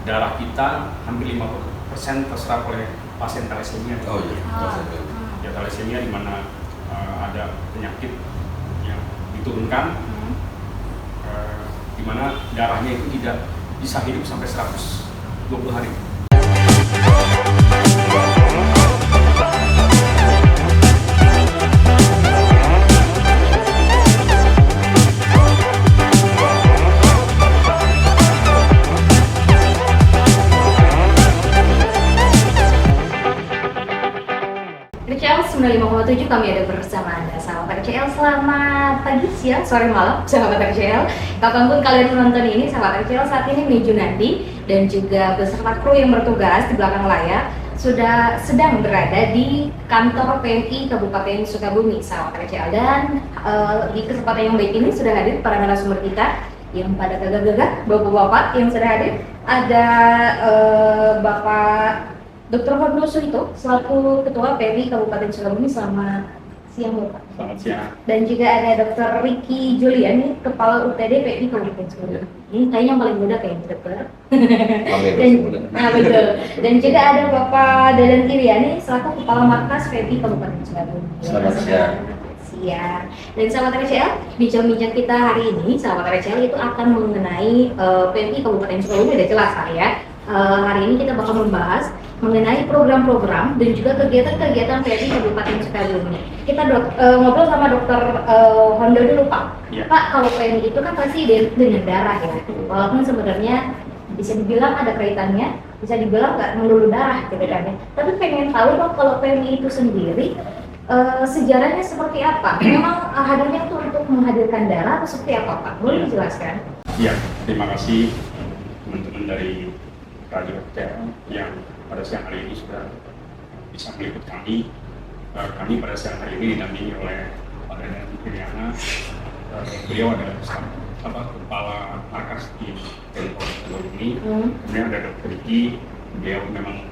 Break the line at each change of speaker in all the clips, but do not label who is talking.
darah kita hampir 50% terserap oleh pasien thalassemia.
Oh iya.
Ya, thalassemia di mana ada penyakit yang diturunkan, di mana darahnya itu tidak bisa hidup sampai 120 hari.
RCL 95,7 kami ada bersama Anda, sahabat RCL. Selamat pagi, siang, sore, malam, sahabat RCL. Kapanpun kalian menonton ini, sahabat RCL, saat ini Meju Nandi dan juga beserta kru yang bertugas di belakang layar sudah sedang berada di kantor PMI Kabupaten Sukabumi, sahabat RCL. Dan di kesempatan yang baik ini sudah hadir para narasumber kita yang pada gagah-gagah, bapak-bapak yang sudah hadir. Ada Bapak Dr. Horno Suito, selaku Ketua PMI Kabupaten Sukabumi. Selamat siang, Bapak.
Selamat siang.
Dan juga ada Dr. Ricky Juliani, Kepala UTD PMI Kabupaten Sukabumi. Ini kayaknya yang paling muda kayaknya, Dokter. Betul. Dan juga ada Bapak Dadan Iriani, selaku Kepala Markas PMI Kabupaten Sukabumi.
Selamat siang.
Siang. Dan sahabat RCL, bincang-bincang kita hari ini, sahabat RCL, itu akan mengenai PMI Kabupaten Sukabumi. Udah jelas lah ya. Hari ini kita bakal membahas mengenai program-program dan juga kegiatan-kegiatan PMI Kabupaten Sukabumi. Kita ngobrol sama Dr. Hondo dulu, Pak.
Ya.
Pak, kalau PMI itu kan pasti dengan darah ya. Walaupun sebenarnya bisa dibilang ada kaitannya, bisa dibilang nggak melulu darah gitu kan ya. Tapi pengen tahu Pak, kalau PMI itu sendiri sejarahnya seperti apa? Memang hadirnya itu untuk menghadirkan darah atau seperti apa, Pak? Boleh dijelaskan?
Iya, terima kasih teman-teman dari Radio RCL yang pada siang hari ini sudah bisa meliput kami. Kami pada siang hari ini didampingi oleh Pak Dadan Iriana. Beliau adalah Kepala Markas di Polres Sukabumi. Kemudian ada Dr. Ricky, beliau memang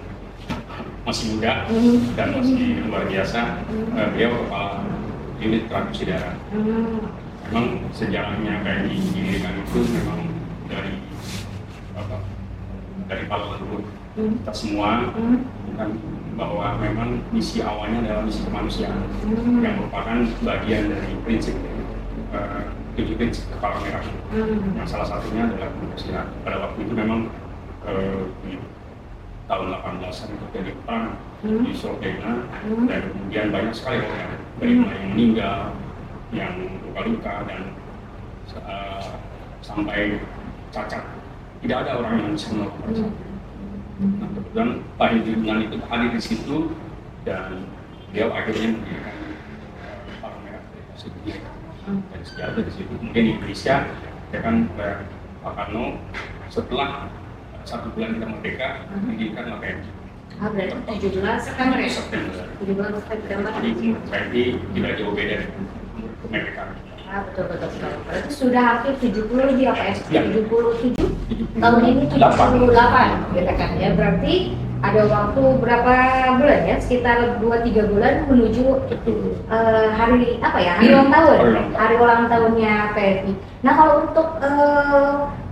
masih muda dan masih luar biasa. Beliau Kepala Unit Transfusi Darah. Memang sejarahnya kayak didirikan itu memang dari para leluhur kita semua, kan, bahwa memang misi awalnya adalah misi kemanusiaan yang merupakan bagian dari prinsip 7 prinsip Kepala Merah. Yang salah satunya adalah kemanusiaan. Pada waktu itu memang di tahun 18-an terjadi perang di Slovenia, dan kemudian banyak sekali orang dari mulai yang meninggal, yang luka-luka, dan sampai cacat. Tidak ada orang yang bisa melakukan itu. Nah, kebetulan Pak Hidribunan itu hadir di situ, dan beliau akhirnya mendirikan Kepala Merah sendiri. Dan sejak dari situ kemudian di Indonesia, ya kan, Pak Karno setelah 1 bulan kita merdeka mendirikan PMI.
Berarti 17 September ya? 17 September.
Jadi PMI tidak jauh beda dari kemerdekaan.
Betul. Berarti sudah hampir 70 lebih apa ya?
Ya.
77 tahun ini 78 gitu kan ya. Berarti ada waktu berapa bulan ya? Sekitar 2-3 bulan menuju hari apa ya? Hari ulang tahun. Hari ulang tahunnya PMI. Nah, kalau untuk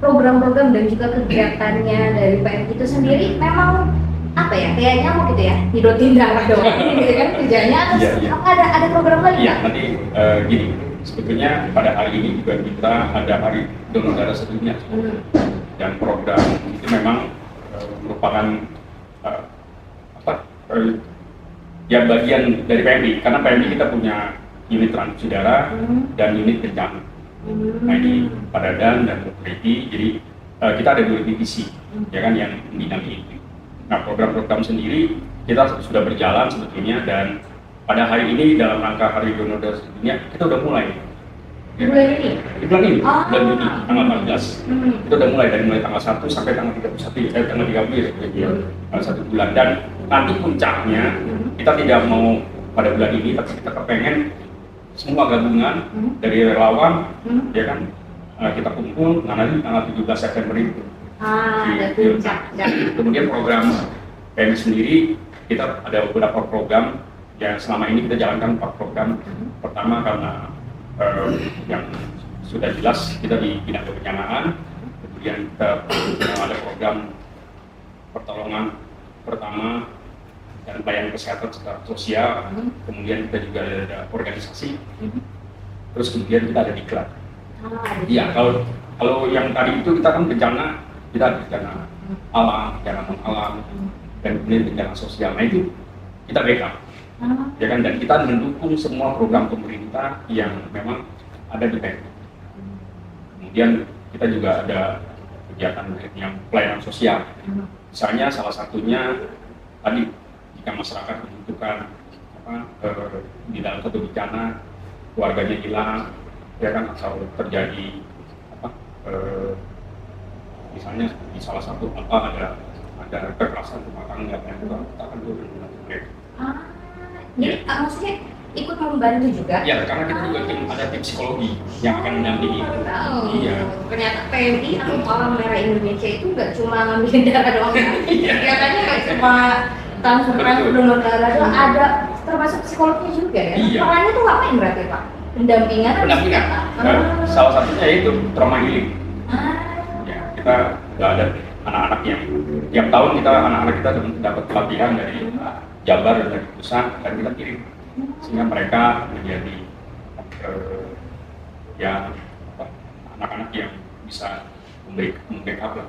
program-program dan juga kegiatannya dari PMI itu sendiri memang apa ya? Kayak nyamuk gitu ya? Hidotin darah doang gitu kan kerjanya, atau apa ada program lagi?
Iya, nanti gini. Sebetulnya pada hari ini juga kita ada Hari Donor Darah Sedunia, dan program itu memang merupakan ya bagian dari PMI, karena PMI kita punya unit transfusi darah dan unit kencang. Nah, ini Pak Dadan dan Dr. Ricky, jadi kita ada 2 divisi, ya kan, yang bidang ini. Nah, program-program sendiri kita sudah berjalan sebetulnya, dan pada hari ini dalam rangka Hari Donor Darah Sedunia kita udah mulai.
Bulan ini?
Di bulan ini, bulan Juni, tanggal 14. Itu udah mulai dari tanggal 1 sampai tanggal 31, tanggal 30 ya, 1 bulan. Dan nanti puncaknya kita tidak mau pada bulan ini, tapi kita kepengen semua gabungan dari relawan, ya kan, kita kumpul nanti tanggal 17 September itu.
Ada puncak.
Kemudian program PMI sendiri, kita ada beberapa program yang selama ini kita jalankan 4 program. Pertama karena yang sudah jelas kita di bidang kebencanaan, kemudian kita ada program pertolongan pertama dan pelayanan kesehatan secara sosial, kemudian kita juga ada organisasi, terus kemudian kita ada diklat. Iya, kalau yang tadi itu kita kan bencana, kita ada bencana alam, bencana non alam, dan kemudian bencana sosial. Nah itu kita backup, ya kan, dan kita mendukung semua program pemerintah yang memang ada di PMI. Kemudian kita juga ada kegiatan yang pelayanan sosial. Misalnya salah satunya tadi jika masyarakat membutuhkan di dalam satu bencana, keluarganya hilang, ya kan, atau terjadi misalnya di salah satu ada kekerasan rumah tangga, yang kita akan turun membantu mereka.
Jadi maksudnya ikut membantu juga?
Ya, karena kita juga ada tim psikologi yang akan mendampingi. Iya.
Ternyata PMI atau Palang Merah Indonesia itu nggak cuma ngambilin darah doang. Kelihatannya nggak cuma transferan donor darah doang, ada termasuk psikolognya juga ya.
Iya.
Perannya tuh ngapain berarti Pak? Pendampingan?
Salah satunya itu trauma healing. Ya, kita nggak ada anak-anak yang tiap tahun anak-anak kita dapat pelatihan dari Jabar dan dari pusat, dan kita kirim sehingga mereka menjadi anak-anak yang bisa membackup lah.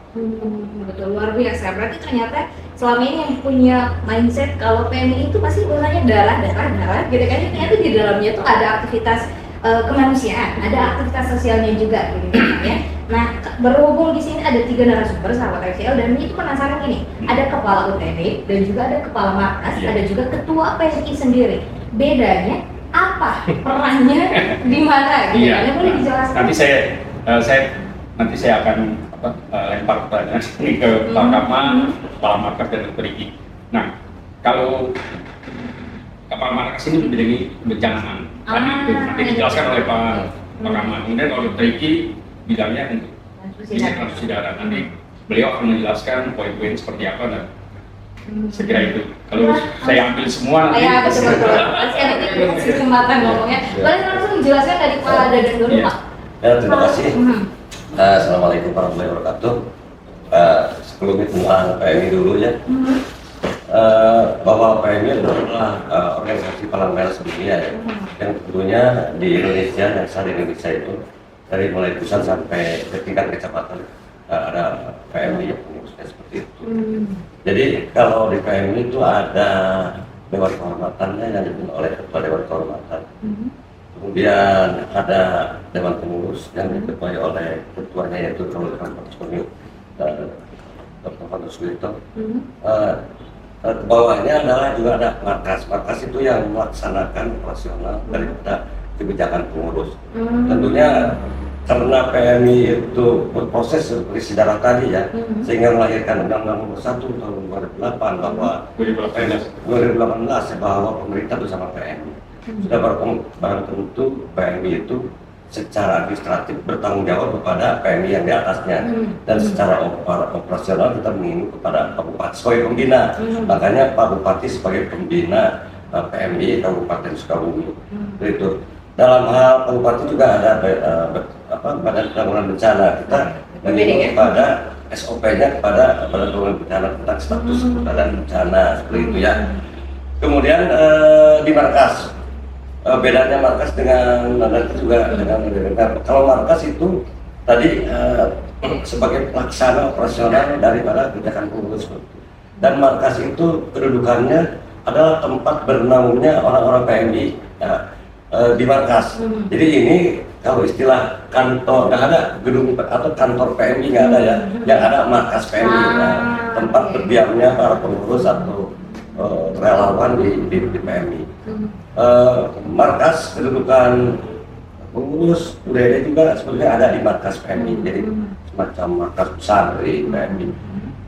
Betul, luar biasa. Berarti ternyata selama ini yang punya mindset kalau PMI itu pasti gunanya darah gitu kan, ternyata di dalamnya tuh ada aktivitas kemanusiaan, ada aktivitas sosialnya juga gitu ya. Nah, berhubung di sini ada 3 narasumber sahabat RCL, dan itu penasaran gini, ada kepala UTD dan juga ada kepala markas, ada juga ketua PMI sendiri. Bedanya apa? Perannya di mana? Gitu? Boleh dijelaskan?
Nanti saya akan lempar pertanyaan ini ke Pak Kama, kepala markas dan Dr. Iki. Nah, kalau kepala markas ini membidangi kebencanaan tadi itu nanti dijelaskan oleh Pak Kama. Kemudian kalau Dr. Iki bidangnya untuk transfusi darah, nanti beliau akan menjelaskan poin-poin seperti apa, dan saya kira itu. Kalau saya ambil semua nanti
betul. Pasti ada kesempatan ngomongnya. Boleh langsung dijelaskan dari Pak Dadan dulu, Pak.
Ya, terima kasih. Assalamualaikum warahmatullahi wabarakatuh. Sebelum itu PMI dulu ya. Bahwa PMI adalah organisasi Palang Merah sedunia ya, yang tentunya di Indonesia, yang saat Indonesia itu dari mulai pusat sampai ke tingkat kecamatan ada PMI yang pengurusnya seperti itu. Jadi kalau di PMI itu ada Dewan Kehormatannya yang dipimpin oleh Ketua Dewan Kehormatan. Kemudian ada Dewan Pengurus yang diketuai oleh ketuanya yaitu Dr. Fanto Suwito. Bawahnya adalah juga ada markas. Markas itu yang melaksanakan operasional daripada kebijakan pengurus. Tentunya karena PMI itu berproses seperti sejarah tadi ya, sehingga melahirkan Undang-Undang Nomor 1 tahun 2008 bahwa 2018 bahwa pemerintah bersama PMI sudah barang tentu PMI itu secara administratif bertanggung jawab kepada PMI yang di atasnya, dan secara operasional kita mengingat kepada Pak Bupati sebagai pembina. Makanya Pak Bupati sebagai pembina PMI Kabupaten Sukabumi. Itu dalam hal Pak Bupati juga ada Badan Penanggulangan Bencana. Kita mengingat kepada SOP-nya kepada Badan Penanggulangan Bencana tentang status keadaan bencana seperti itu ya. Kemudian di markas. Bedanya markas dengan juga dengan kalau markas itu tadi sebagai pelaksana operasional daripada kebijakan pengurus, dan markas itu kedudukannya adalah tempat bernaungnya orang-orang PMI ya, di markas. Jadi ini kalau istilah kantor, nggak ada gedung atau kantor PMI, nggak ada ya, yang ada markas PMI ya, tempat berdiamnya para pengurus atau relawan di PMI. Markas kedudukan pengurus UDD juga sebenarnya ada di markas PMI, jadi semacam markas besar dari PMI.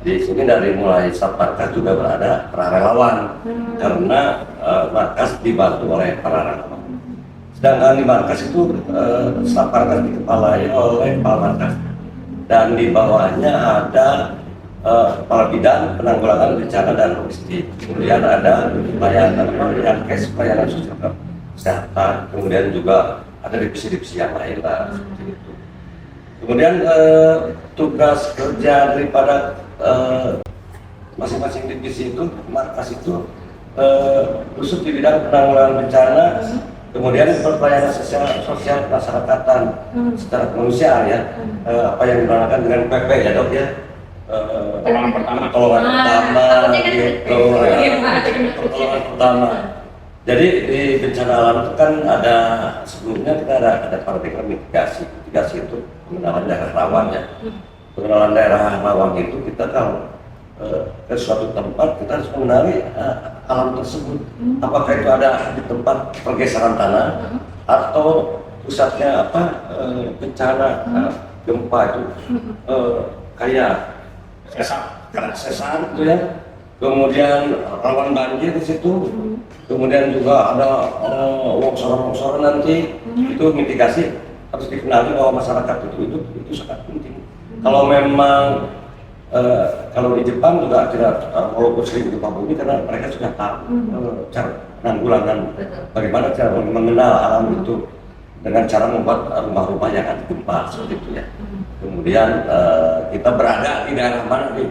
Di sini dari mulai staf markas juga berada para relawan, karena markas dibantu oleh para relawan. Sedangkan di markas itu staf markas dikepalai oleh kepala markas, dan di bawahnya ada kepala bidang penanggulangan bencana dan logistik. Kemudian ada pelayanan sosial kesehatan, kemudian juga ada divisi-divisi yang lain lah seperti itu. Kemudian tugas kerja daripada masing-masing divisi itu, markas itu khusus di bidang penanggulangan bencana, kemudian pelayanan sosial masyarakatan secara kemanusiaan ya, apa yang dinamakan dengan PP ya dok ya,
Pertolongan pertama.
Pertolongan pertama. Jadi di bencana alam itu kan ada sebelumnya kita ada paradigma mitigasi. Mitigasi itu pengenalan daerah rawan ya. Pengenalan daerah rawan itu kita kalau ke suatu tempat kita harus mengenali alam tersebut. Apakah itu ada di tempat pergeseran tanah atau pusatnya bencana gempa itu kayak sesar itu ya. Kemudian rawan banjir di situ. Kemudian juga ada longsoran nanti, itu mitigasi harus dikenali bahwa masyarakat itu sangat penting. Kalau memang kalau di Jepang juga tidak walaupun sering gempa bumi karena mereka sudah tahu cara penanggulangan, bagaimana cara mengenal alam itu dengan cara membuat rumah-rumah yang anti gempa seperti itu ya. Kemudian kita berada di daerah mana di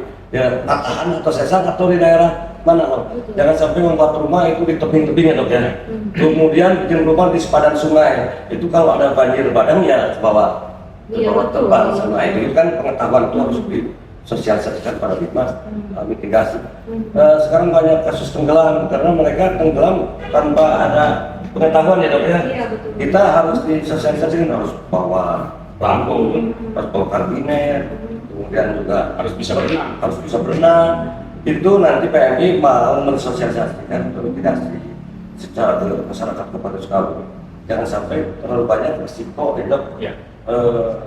patahan atau sesar atau di daerah mana loh. Jangan sampai membuat rumah itu di tebing-tebing ya dok ya. Kemudian bikin rumah di sepadan sungai. Itu kalau ada banjir bandang ya ke bawah terbang sungai. Itu kan pengetahuan itu harus disosialisasikan paradigma mitigasi. Sekarang banyak kasus tenggelam karena mereka tenggelam tanpa ada pengetahuan ya dok ya. Kita harus disosialisasikan, harus bawa pelampung, harus bawa karbinet, kemudian juga harus bisa berenang. Itu nanti PMI mau mensosialisasikan mitigasi secara ke masyarakat kepada sekali. Jangan sampai terlalu banyak risiko hidup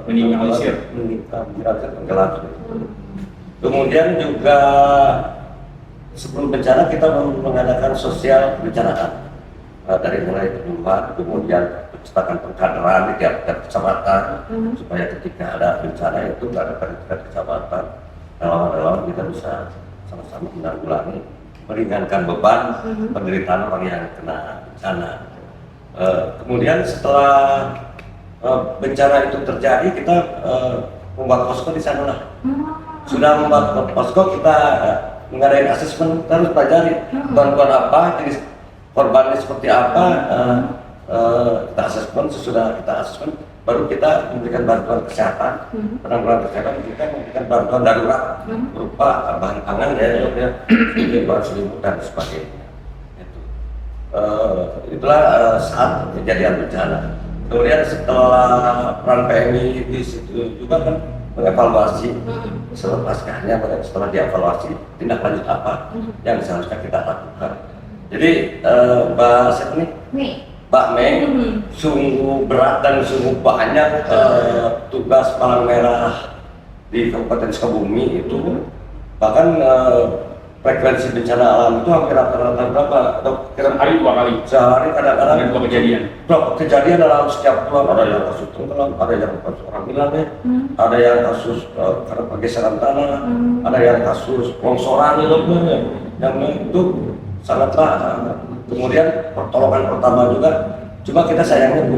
minimalisir
tenggelam. Kemudian juga sebelum bencana kita mengadakan sosial kebencanaan dari mulai penyuluhan, kemudian menciptakan pengkaderan di tiap kecamatan supaya ketika ada bencana itu ada pada kecamatan relawan-relawan kita bisa sama-sama menanggulangi, meringankan beban penderitaan orang yang kena bencana. Kemudian setelah bencana itu terjadi kita membuat posko di sana lah. Sudah membuat posko, kita mengadakan asesmen, kita harus pelajari bantuan apa, jenis korbannya seperti apa, kita asesmen. Sesudah kita asesmen baru kita memberikan bantuan kesehatan, penanggulangan kesehatan. Kita memberikan bantuan darurat berupa bahan pangan ya, bahan selimut dan sebagainya. Itulah saat kejadian bencana. Kemudian setelah peran PMI di situ juga kan mengevaluasi setelah dievaluasi tindak lanjut apa yang seharusnya kita lakukan. Jadi Mbak Setni, Mbak Mei, sungguh berat dan sungguh banyak tugas Palang Merah di Kabupaten Sukabumi itu, bahkan frekuensi bencana alam itu hampir rata-rata berapa?
Sehari 2 kali.
Sehari kadang-kadang
ada 2 kejadian.
Kejadian dalam setiap bulan, ada yang kasus tenggelam, ada yang kasus orang hilang ya, ada yang kasus karena pergeseran tanah, ada yang kasus longsoran yang itu sangatlah. Kemudian pertolongan pertama juga, cuma kita sayangnya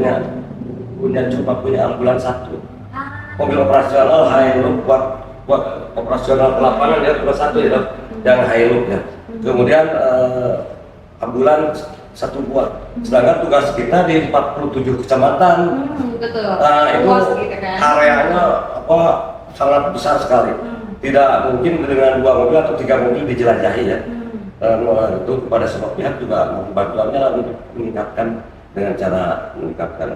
cuma punya ambulans 1, mobil operasional Hilux buat operasional ke lapangan ya, cuma 1 ya, yang Hilux ya. Kemudian ambulans 1 buah. Sedangkan tugas kita di 47 kecamatan.
Betul.
Itu
gitu kan.
areanya sangat besar sekali. Tidak mungkin dengan 2 mobil atau 3 mobil dijelajahi ya. Itu kepada semua pihak juga bantuannya untuk meningkatkan dengan cara meningkatkan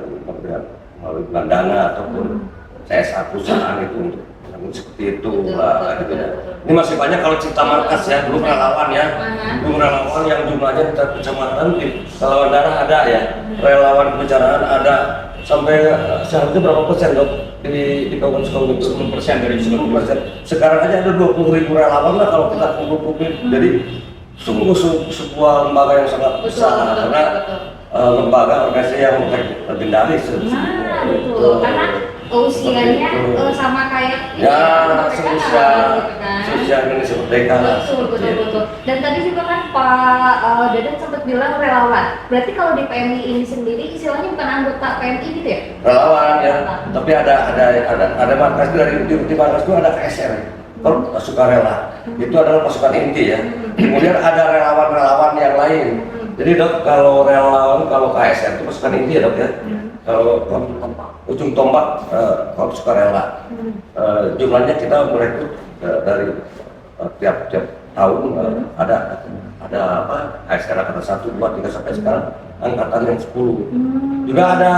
melalui dana ataupun CSA perusahaan itu untuk seperti itu lah gitu ya. Ini masih banyak kalau cerita markas ya, belum relawan ya, belum relawan yang jumlahnya di kecamatan, di relawan daerah ada ya, relawan kebencanaan ada, sampai seharusnya berapa persen dok di Kabupaten Sukabumi?
10% dari
10%. Sekarang aja ada 20.000 relawan lah kalau kita kumpul-kumpul. Jadi sungguh sebuah lembaga yang sangat besar karena lembaga organisasi yang legendaris sebetulnya.
Betul, karena usianya sama kayak
ya
sosial
Indonesia Merdeka.
Betul. Dan tadi juga kan Pak Dadan sempat bilang relawan. Berarti kalau di PMI ini sendiri istilahnya bukan anggota PMI gitu ya?
Relawan ya. Tapi ada markas dari di markas itu ada KSR. Kalau sukarela itu adalah pasukan inti ya. Kemudian ada relawan-relawan yang lain. Jadi dok, kalau relawan, kalau KSR itu pasukan inti ya dok ya. Kalau ujung tombak kalau sukarela, jumlahnya kita merekrut dari tiap tahun ada apa KSR angkatan 1, 2, 3 sampai sekarang angkatan yang 10. Juga ada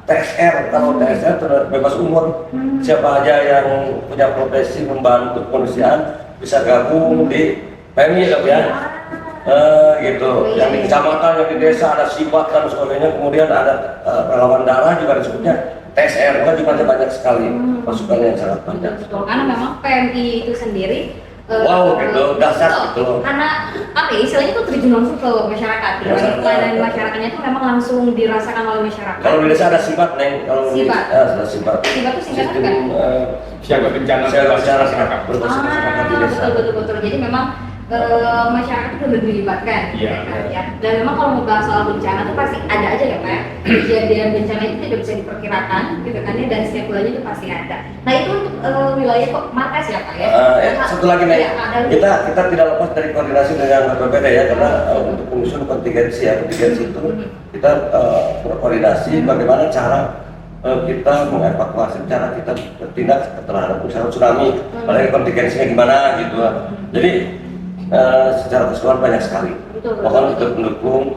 TSR, kalau TSR bebas umur, siapa aja yang punya profesi membantu kemanusiaan bisa gabung di PMI ya dok ya. Gitu, yang di kecamatan, yang di desa ada sibat dan sebagainya, kemudian ada relawan darah juga disebutnya TSR, kan jumlahnya banyak sekali, pasukannya yang sangat banyak.
Betul, karena memang PMI itu sendiri
wow, gitu, dahsyat gitu.
Karena apa ya, istilahnya itu terjun langsung ke masyarakat. Pelayanan masyarakatnya itu memang langsung dirasakan oleh masyarakat.
Kalau di desa ada sibat, Neng. Kalau
sibat.
Ada sibat.
Sibat itu singkatan kan?
Siaga bencana
masyarakat.
Betul. Jadi memang masyarakat itu lebih dilibatkan.
Iya.
Ya. Dan memang kalau membahas soal bencana itu pasti ada aja ya Pak. Kejadian bencana itu tidak bisa diperkirakan, gitu kan ya, dan setiap bulannya itu pasti ada. Nah itu untuk wilayah kok markas ya Pak ya.
Satu lagi nih, kita tidak lepas dari koordinasi dengan BPD ya, karena untuk menyusun kontingensi itu kita berkoordinasi bagaimana cara kita mengevakuasi, cara kita bertindak terhadap misalnya tsunami, padahal kontingensinya gimana gitu. Jadi secara keseluruhan banyak sekali. Bahkan ikut mendukung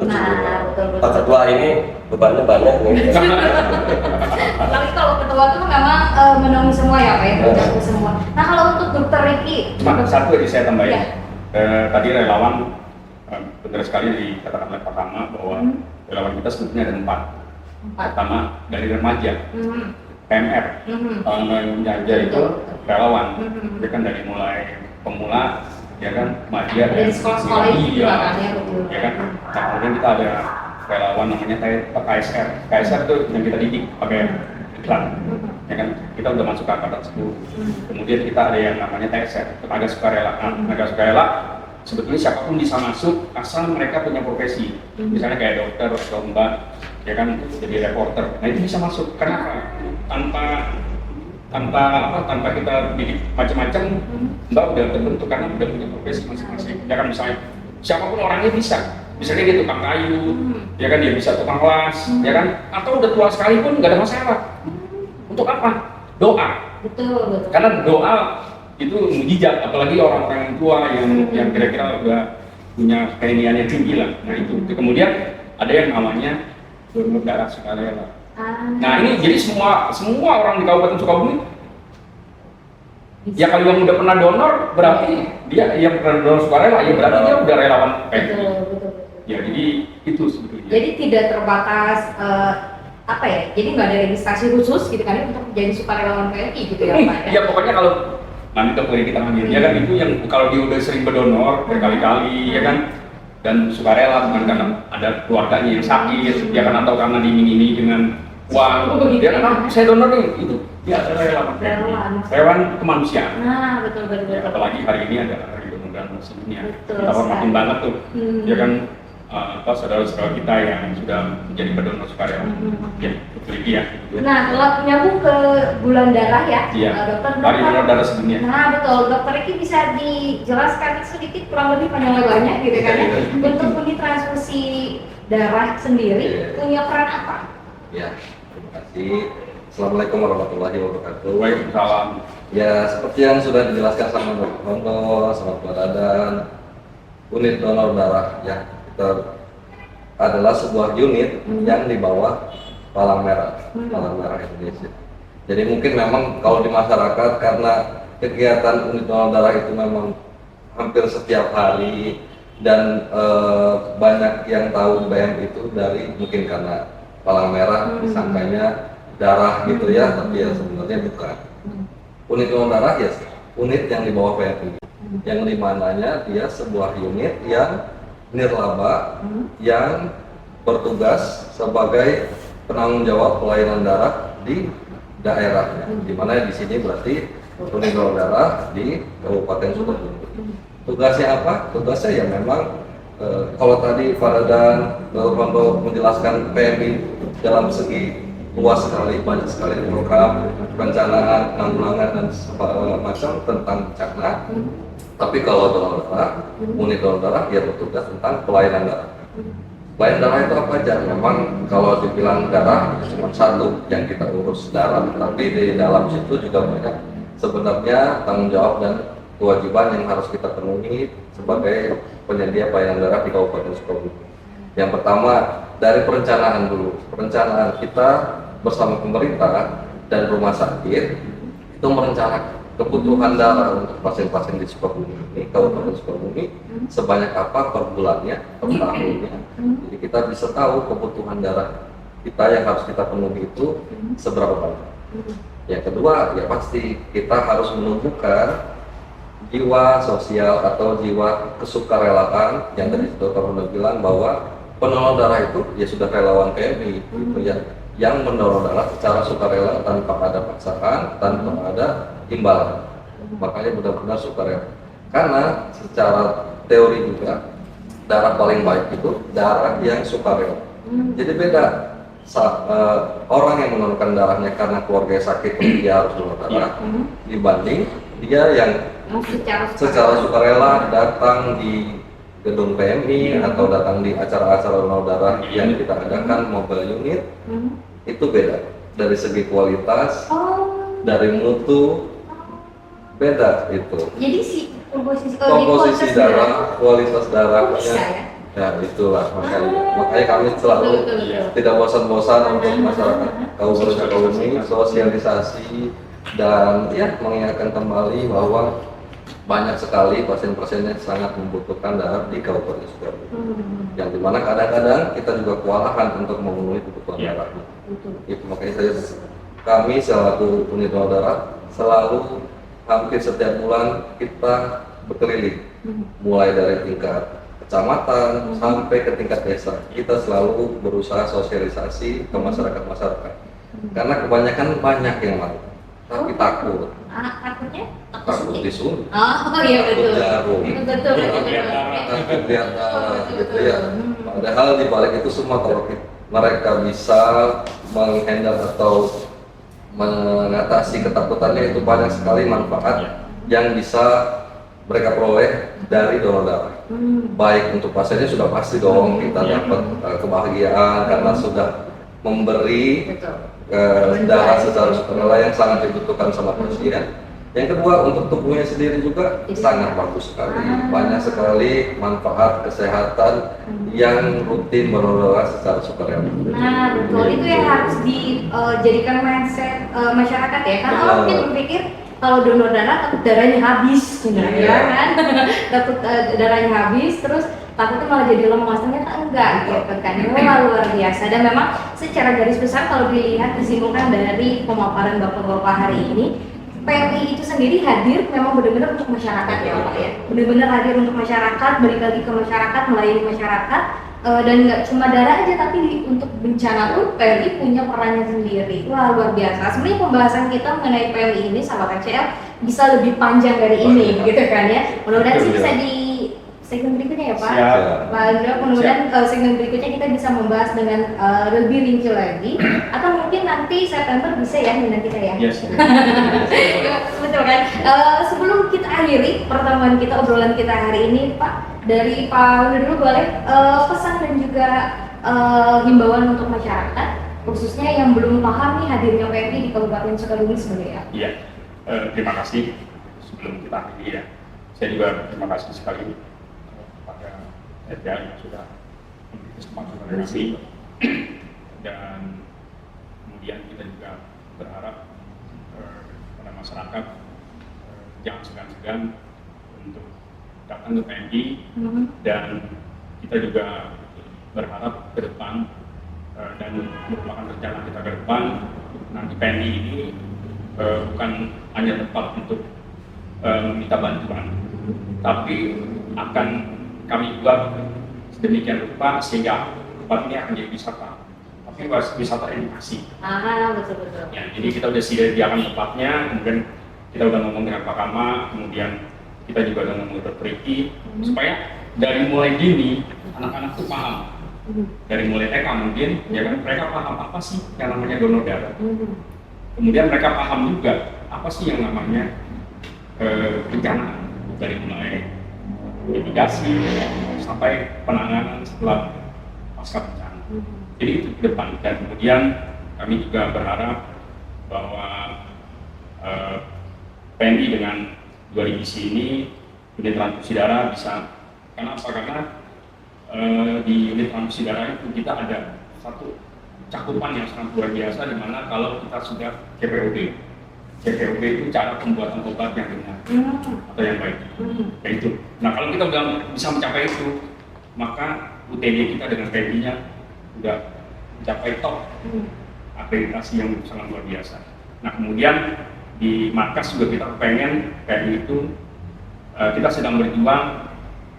Pak Ketua ini bebannya banyak nih.
Tapi kalau ketua itu memang menaungi semua ya Pak ya, mencakup semua. Nah kalau untuk Dokter Ricky,
cuma satu aja saya tambahin.
Ya.
Tadi relawan benar sekali dikatakan oleh Pak Tama bahwa relawan kita sebetulnya ada 4. Pertama dari remaja, PMR, remaja itu relawan, dia kan dari mulai pemula, ya kan, remaja
dari sekolah-sekolah itu juga kan ya,
ya kan. Nah, kemudian kita ada relawan namanya KSR. KSR itu yang kita didik pakai iklan, ya kan. Kita udah masuk ke angkatan 10. Kemudian kita ada yang namanya TSR, tenaga sukarela. Tenaga sukarela sebetulnya siapapun bisa masuk asal mereka punya profesi, misalnya kayak dokter atau mbak, ya kan, jadi reporter. Nah itu bisa masuk. Kenapa? Tanpa kita didik macam-macam, mbak udah terbentuk karena udah punya profesi masing-masing. Ya kan, misalnya siapapun orangnya bisa. Misalnya dia tukang kayu, ya kan, dia bisa tukang las, ya kan, atau udah tua sekalipun nggak ada masalah. Untuk apa? Doa.
Betul.
Karena doa itu mujizat, apalagi orang-orang yang tua yang kira-kira udah punya keahlian yang tinggi lah. Nah itu. Kemudian ada yang namanya donor darah sukarela. Nah ini jadi semua orang di Kabupaten Sukabumi, ya kalau yang udah pernah donor berarti dia yang pernah donor sukarela, ya berarti dia udah relawan PMI. Betul. Ya jadi itu sebetulnya. Jadi
tidak terbatas apa ya? Jadi nggak ada registrasi khusus gitu kan untuk jadi sukarelawan PMI gitu ya Pak?
Ya pokoknya kalau nanti kita ambil, ya kan, itu yang kalau dia udah sering berdonor berkali-kali, ya kan, dan sukarela bukan karena ada keluarganya yang sakit, ya kan, atau karena diiming-imingi dengan uang, dia kan, saya donor nih, itu dia adalah relawan kemanusiaan.
Nah betul.
Ya, apalagi hari ini ada hari donor darah sedunia, kita hormatin banget tuh, ya kan, saudara-saudara kita yang sudah menjadi pendonor sukarela, ya betul ya.
Nah kalau nyambung ke bulan darah ya, dokter.
Hari donor darah sedunia.
Nah betul, Dokter Ricky bisa dijelaskan sedikit kurang lebih panjang lebarnya gitu kan ya, untuk unit transfusi darah sendiri punya peran apa?
Ya, terima kasih. Assalamualaikum warahmatullahi wabarakatuh.
Waalaikumsalam.
Ya, seperti yang sudah dijelaskan sama Dr. Rondo, sama Pak Dadan, unit donor darah ya, kita adalah sebuah unit yang di bawah Palang Merah Indonesia. Jadi mungkin memang kalau di masyarakat karena kegiatan unit donor darah itu memang hampir setiap hari dan banyak yang tahu BM itu dari mungkin karena Palang Merah disangkanya darah gitu ya, tapi ya sebenarnya bukan. Unit donor darah ya unit yang di bawah PMI, yang dimananya dia sebuah unit yang nirlaba yang bertugas sebagai penanggung jawab pelayanan darah di daerahnya, di mana di sini berarti unit donor darah di Kabupaten Sukabumi. Tugasnya apa? Tugasnya ya memang kalau tadi Pak Dadan Rondo menjelaskan PMI dalam segi luas sekali, banyak sekali program, perencanaan, penanggulangan dan segala macam tentang bencana. Tapi kalau donor darah, unit donor darah dia bertugas tentang pelayanan darah. Pelayanan darah itu apa aja? Memang kalau dibilang darah cuma satu yang kita urus darah, tapi di dalam situ juga banyak sebenarnya tanggung jawab dan kewajiban yang harus kita penuhi sebagai penyedia pelayanan darah di Kabupaten Sukabumi. Yang pertama dari perencanaan dulu, perencanaan kita bersama pemerintah dan rumah sakit itu merencanakan kebutuhan darah untuk pasien-pasien di Sukabumi ini, Kabupaten Sukabumi sebanyak apa per bulannya, per tahunnya. Jadi kita bisa tahu kebutuhan darah kita yang harus kita penuhi itu seberapa banyak. Yang kedua ya pasti kita harus menumbuhkan jiwa sosial atau jiwa kesukarelaan yang tadi Dr. Honda bilang bahwa pendonor darah itu ya sudah relawan PMI gitu ya, yang mendonor darah secara sukarela tanpa ada paksaan, tanpa ada imbalan. Makanya benar-benar sukarela. Karena secara teori juga darah paling baik itu darah yang sukarela. Jadi beda orang yang mendonorkan darahnya karena keluarga sakit dia harus donor darah dibanding dia yang secara sukarela datang di gedung PMI atau datang di acara-acara donor darah yang kita adakan mobile unit. Itu beda dari segi kualitas, dari mutu, beda itu.
Jadi si
komposisi darah, kualitas darahnya, ya itulah makanya kami selalu tidak bosan-bosan untuk masyarakat Kabupaten Sukabumi sosialisasi dan ya mengingatkan kembali bahwa banyak sekali pasien-pasien yang sangat membutuhkan darah di Kabupaten Sukabumi. Yang dimana kadang-kadang kita juga kewalahan untuk memenuhi kebutuhan darahnya. Itu makanya kami selaku unit donor darah selalu hampir setiap bulan kita berkeliling, mulai dari tingkat kecamatan sampai ke tingkat desa. Kita selalu berusaha sosialisasi ke masyarakat. Karena kebanyakan banyak yang mau, tapi takut.
Takutnya?
Takut disuntik.
Oh iya betul.
Takut lihat gitu ya. Padahal di balik itu semua kalau mereka bisa menghandle atau mengatasi ketakutannya itu banyak sekali manfaat yang bisa mereka peroleh dari donor darah. Baik untuk pasiennya sudah pasti dong kita dapat kebahagiaan karena sudah memberi darah secara sukarela yang sangat dibutuhkan sama pasien. Yang kedua untuk tubuhnya sendiri juga sangat bagus sekali, banyak sekali manfaat kesehatan yang rutin berdonor darah secara sukarela.
Nah betul, itu yang harus dijadikan mindset masyarakat ya, karena orang mungkin berpikir kalau donor darah takut darahnya habis, ya kan? Takut darahnya habis, terus takutnya malah jadi lemas, ternyata enggak gitu kan. Wah luar biasa. Dan memang secara garis besar kalau dilihat disimpulkan dari pemaparan Bapak-bapak hari ini, PMI itu sendiri hadir memang benar-benar untuk masyarakat ya Pak ya, benar-benar hadir untuk masyarakat, balik lagi ke masyarakat, melayani masyarakat, dan nggak cuma darah aja tapi untuk bencana pun PMI punya perannya sendiri. Wah luar biasa. Sebenarnya pembahasan kita mengenai PMI ini sahabat KCL bisa lebih panjang dari ini gitu kan ya. Mudah-mudahan sih bisa di segmen berikutnya ya Pak. Pak Andra, mudah-mudahan segmen berikutnya kita bisa membahas dengan lebih rinci lagi, atau mungkin nanti September bisa ya nanti kita ya.
Yes.
Betul kan? Sebelum kita akhiri pertemuan kita, obrolan kita hari ini Pak, dari Pak Andra dulu boleh pesan dan juga himbauan untuk masyarakat khususnya yang belum paham nih hadirnya PMI di Kabupaten Sukabumi sebenarnya.
Iya, terima kasih. Sebelum kita akhiri ya, saya juga terima kasih sekali kepada RPA yang sudah memberi kesempatan kepada kami, dan kemudian kita juga berharap kepada masyarakat jangan segan-segan untuk datang ke PMI, dan kita juga berharap ke depan dan merupakan rencana kita ke depan nanti PMI ini bukan hanya tempat untuk meminta bantuan, tapi akan kami buat sedemikian rupa sehingga tempat ini akan jadi wisata, tapi wisata edukasi.
Betul-betul.
Ya, jadi kita udah sediakan tempatnya, kemudian kita udah ngomong dengan Pak Kama, kemudian kita juga udah ngomong dengan Dr. Riki, supaya dari mulai dini anak-anak tuh paham Dari mulai TK mungkin, ya kan mereka paham apa sih yang namanya donor darah. Kemudian mereka paham juga apa sih yang namanya bencana, dari mulai mitigasi sampai penanganan setelah pasca bencana. Jadi itu ke depan. Dan kemudian kami juga berharap bahwa PMI dengan 2 divisi ini, unit transfusi darah bisa, kenapa? Karena di unit transfusi darah itu kita ada satu cakupan yang sangat luar biasa, di mana kalau kita sudah CPOB itu cara pembuatan obat yang benar atau yang baik. Ya itu. Nah kalau kita udah bisa mencapai itu, maka UTD kita dengan PMI-nya sudah mencapai top akreditasi yang sangat luar biasa. Nah kemudian di markas juga kita pengen PMI itu kita sedang berjuang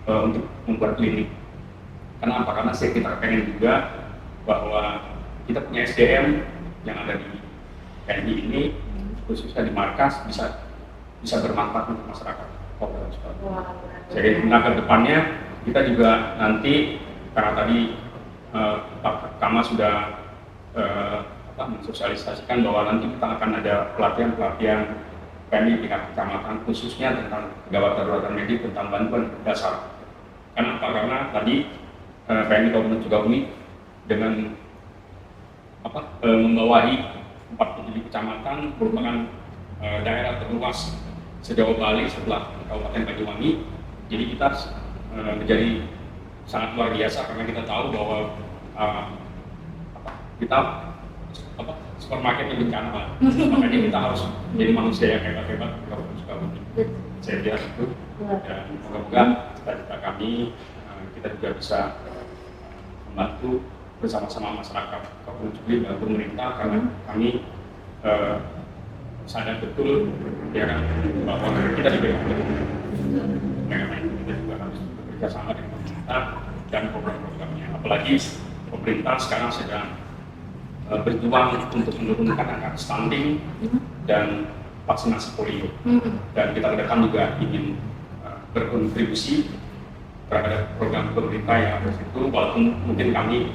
untuk membuat klinik. Kenapa? Karena kita pengen juga bahwa kita punya SDM yang ada di PMI ini, khususnya di markas bisa bermanfaat untuk masyarakat. Jadi nah ke depannya kita juga nanti, karena tadi Pak Kama sudah mensosialisasikan bahwa nanti kita akan ada pelatihan PMI tingkat kecamatan khususnya tentang gawat darurat medis, tentang bantuan dasar. Kenapa? Karena tadi PMI Kabupaten Sukabumi dengan membawahi 47 kecamatan merupakan daerah terluas sejauh Bali setelah Kabupaten Banyuwangi. Jadi kita menjadi sangat luar biasa karena kita tahu bahwa kita supermarketnya bencana, makanya kita harus menjadi manusia yang hebat-hebat di Kabupaten Sukabumi. Saya lihat itu, dan moga-moga cita-cita kami kita juga bisa membantu bersama-sama masyarakat Kabupaten Sukabumi dan pemerintah, karena kami sadar betul ya kan bahwa kita juga kita juga harus bekerja sama dengan pemerintah dan program-programnya. Apalagi pemerintah sekarang sedang berjuang untuk menurunkan angka stunting dan vaksinasi polio. Dan kita ke depan juga ingin berkontribusi terhadap program pemerintah yang ada itu, walaupun mungkin kami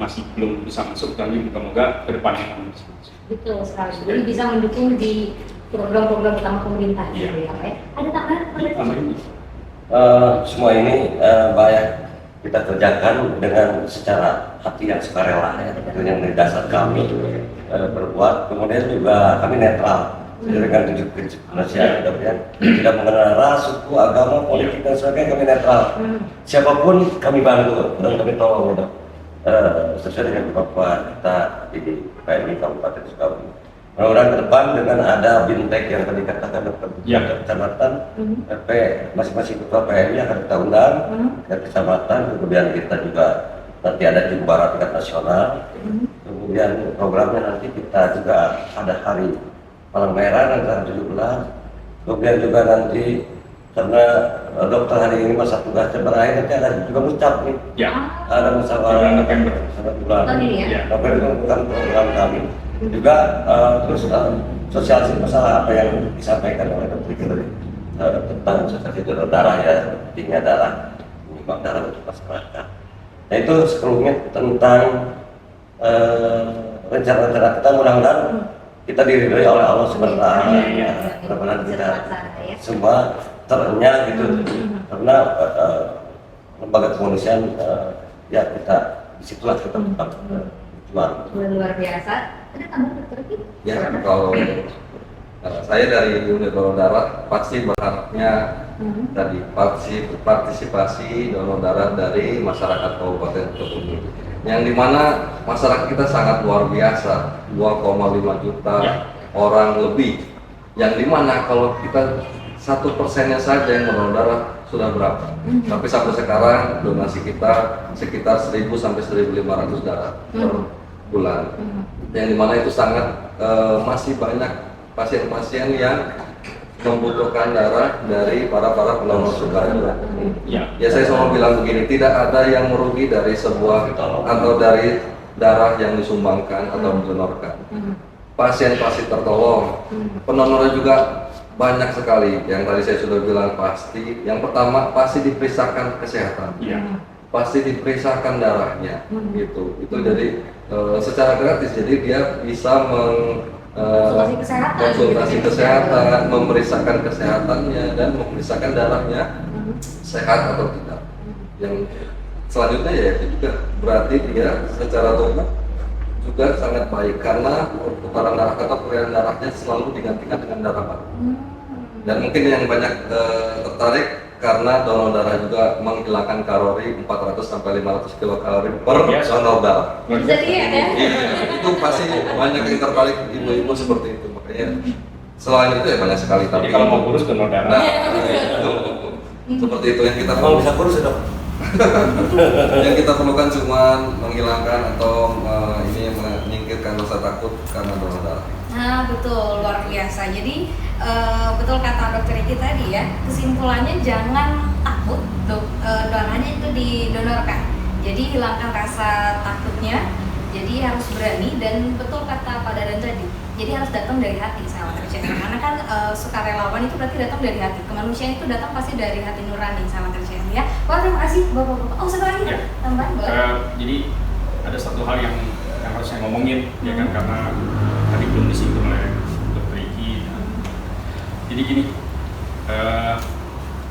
masih belum bisa masuk, tapi moga-moga ke depannya kami bisa masuk.
Betul sekali. Jadi bisa mendukung di program-program utama pemerintah gitu ya, Pak. Ada tambahan?
Semua ini banyak kita kerjakan dengan secara hati yang sukarela, ya. Itu yang di dasar kami berbuat. Kemudian juga kami netral dengan prinsip kemanusiaan, tidak mengenal ras, suku, agama, politik dan sebagainya. Kami netral. Siapapun kami bantu dan kami tolong, gitu. Sesuai dengan kemampuan kita di PMI Kabupaten Sukabumi. Mudah-mudahan ke depan dengan ada bintek yang tadi katakan kecamatan, RP masing-masing ketua PMI akan kita undang ke kecamatan. Kemudian kita juga nanti ada jumbara tingkat nasional. Kemudian programnya nanti kita juga ada hari Palang Merah nanti tanggal 17. Kemudian juga nanti karena dokter hari ini masa tugasnya berakhir, nanti ada juga mucap nih.
Ya.
Ada musyawarah
November.
Bulan November itu bukan program kami. Juga terus sosialisasi masalah apa yang disampaikan oleh Dr. Giri tentang sosialisasi donor darah, ya, pentingnya darah, menyumbang darah untuk masyarakat. Nah itu sekelumnya tentang rencana-rencana kita, mudah-mudahan kita diridhoi oleh Allah SWT. Mudah-mudahan kita semua terenyah gitu, karena lembaga kemanusiaan ya kita disitulah kita tetap berjuang.
Luar biasa. Ada tambahan dokter Giri?
Ya, kalau saya dari unit donor darah pasti berharapnya tadi partisipasi donor darah dari masyarakat Kabupaten Sukabumi, yang dimana masyarakat kita sangat luar biasa, 2,5 juta orang lebih, yang dimana kalau kita 1%-nya saja yang donor darah sudah berapa? Tapi sampai sekarang donasi kita sekitar 1.000 sampai 1.500 darah per bulan. Yang dimana itu sangat masih banyak pasien-pasien yang membutuhkan darah dari para pendonor sukarela. Ya saya selalu bilang begini, tidak ada yang merugi dari sebuah atau dari darah yang disumbangkan atau didonorkan. Pasien pasti tertolong, pendonornya juga banyak sekali. Yang tadi saya sudah bilang pasti, yang pertama pasti diperiksakan kesehatan. pasti diperiksakan darahnya gitu. Itu jadi secara gratis, jadi dia bisa
Konsultasi kesehatan
konsultasi
gitu ya.
kesehatan, memeriksakan kesehatannya dan memeriksakan darahnya sehat atau tidak. Yang selanjutnya ya itu juga berarti dia secara tubuh juga sangat baik karena perputaran darah atau peredaran darahnya selalu digantikan dengan darah baru. Dan mungkin yang banyak tertarik karena donor darah juga menghilangkan kalori 400 sampai 500 kilokalori per donor darah.
Bisa lihat ya.
Iya, itu pasti banyak yang tertarik, ibu-ibu seperti itu. Makanya selain itu ya banyak sekali.
Jadi kalau mau kurus donor darah.
Nah, itu seperti itu yang kita
Emang bisa kurus ya, Dok?
yang kita perlukan cuma menghilangkan atau ini menyingkirkan rasa takut karena donor darah.
Nah betul, luar biasa. Jadi betul kata dokter Iki tadi ya, kesimpulannya jangan takut, darahnya itu didonorkan. Jadi hilangkan rasa takutnya, jadi harus berani dan betul kata Pak Dadan tadi. Jadi harus datang dari hati sahabat RCL. Karena kan sukarelawan itu berarti datang dari hati. Kemanusiaan itu datang pasti dari hati nurani sahabat RCL ya. Wah terima kasih bapak-bapak. Oh satu lagi
Ya.
tambahan boleh?
Jadi ada satu hal yang harus saya ngomongin ya kan, karena tadi belum disinggung oleh Dr. Iki. Jadi gini,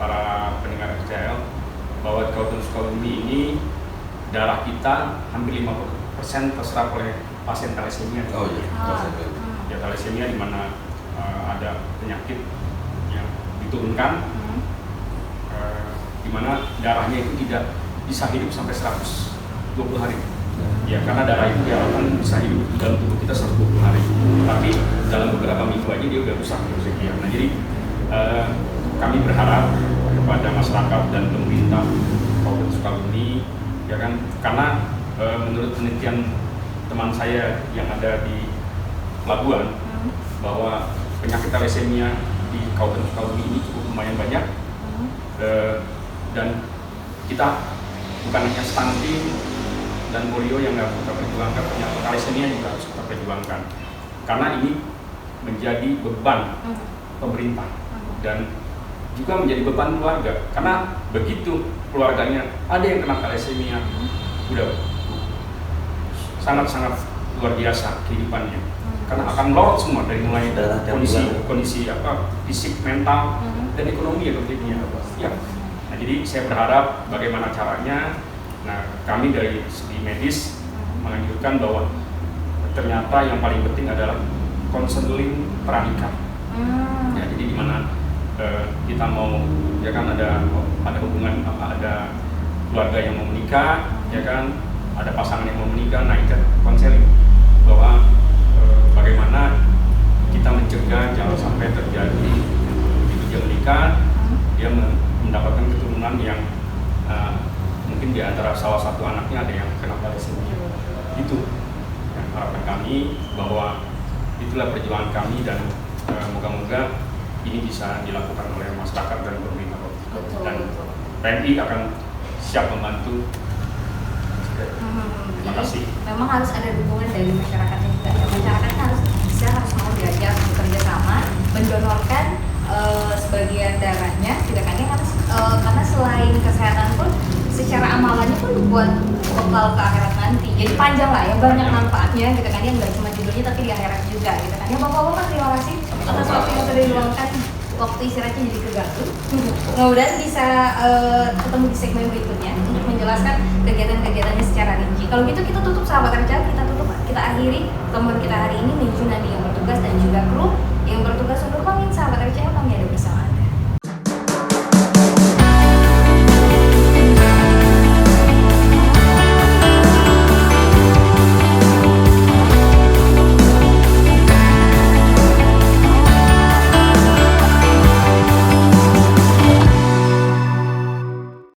para pendengar RCL, bahwa di Kabupaten Sukabumi ini darah kita hampir 50% terserap oleh pasien thalassemia.
Oh iya.
Ya thalassemia di mana ada penyakit yang diturunkan, di mana darahnya itu tidak bisa hidup sampai 120 hari. Ya karena darah itu diharapkan bisa hidup di dalam tubuh kita 120 hari. Tapi dalam beberapa minggu aja dia udah rusak ya. Nah jadi kami berharap kepada masyarakat dan pemerintah Kabupaten Sukabumi ya kan, karena menurut penelitian teman saya yang ada di Labuan bahwa penyakit thalassemia di Kabupaten Sukabumi ini cukup lumayan banyak, dan kita bukan hanya stunting dan polio yang harus kita perjuangkan, penyakit thalassemia juga harus kita perjuangkan karena ini menjadi beban pemerintah dan juga menjadi beban keluarga, karena begitu keluarganya ada yang kena thalassemia udah sangat-sangat luar biasa kehidupannya, karena akan melorot semua dari mulai kondisi fisik, mental dan ekonomi ya tentunya. Ya. Nah jadi saya berharap bagaimana caranya. Nah kami dari segi medis menganjurkan bahwa ternyata yang paling penting adalah konseling pernikah. Ya, jadi di mana kita mau ya kan ada hubungan, ada keluarga yang mau menikah ya kan, ada pasangan yang mau menikah, nah itu konseling bahwa bagaimana kita mencegah jangan sampai terjadi begitu dia menikah dia mendapatkan keturunan yang mungkin di antara salah satu anaknya ada yang kena thalassemia. Itu yang harapan kami, bahwa itulah perjuangan kami dan moga-moga ini bisa dilakukan oleh masyarakat dan pemerintah. Dan PMI akan siap membantu. Terima kasih.
Memang harus ada dukungan dari masyarakatnya juga. Ya, masyarakat harus mau diajak bekerja sama, mendonorkan sebagian darahnya, tidak hanya harus karena selain kesehatan pun secara amalannya pun buat bekal ke akhirat nanti. Jadi panjang lah ya, banyak manfaatnya gitu kan, yang nggak cuma judulnya tapi di akhirat juga gitu kan. Ya bapak-bapak terima kasih atas waktu yang sudah diluangkan, waktu istirahatnya jadi keganggu. Mudah-mudahan bisa ketemu di segmen berikutnya untuk menjelaskan kegiatan-kegiatannya secara rinci. Kalau gitu kita tutup sahabat RCL, kita akhiri pertemuan kita hari ini. Menuju nanti yang bertugas dan juga kru yang bertugas untuk pangin sahabat RCL, kami ada bersama.